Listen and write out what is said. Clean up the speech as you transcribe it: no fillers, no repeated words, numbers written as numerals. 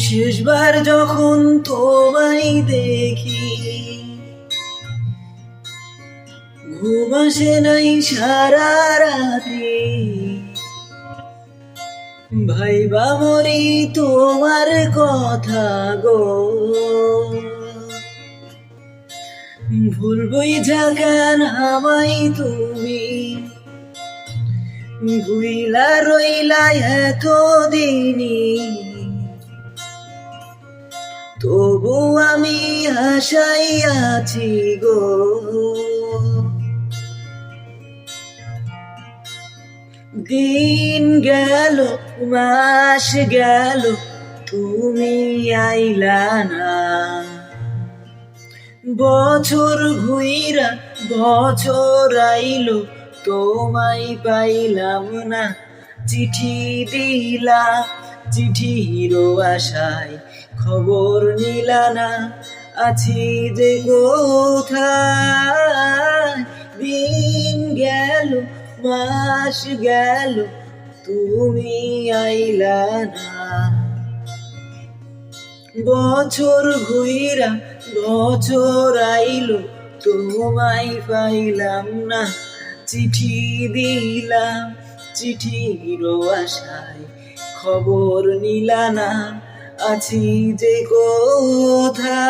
শেষবার যখন তোমায় দেখি ঘুম আসে নাই সারা রাতে, ভাইবা মরি তোমার কথা গো। ভুলবই কেন আমায় তুমি, ভুইলা রইলা এতদিনই, তবু আমি আশায় আছি গো। দিন গেল মাস গেল তুমি আইলা না, বছর ঘুইরা বছর আইলো তোমায় পাইলাম না। চিঠি দিলাম চিঠির আশায় খবর নিলা না, আছি যে কোথায়। দিন গেল মাস গেল তুমি আইলা না, বছর ঘুইরা বছর আইলো তোমায় পাইলাম না। চিঠি দিলাম চিঠির আশায় খবর নিলা না, আছি যে কোথায়।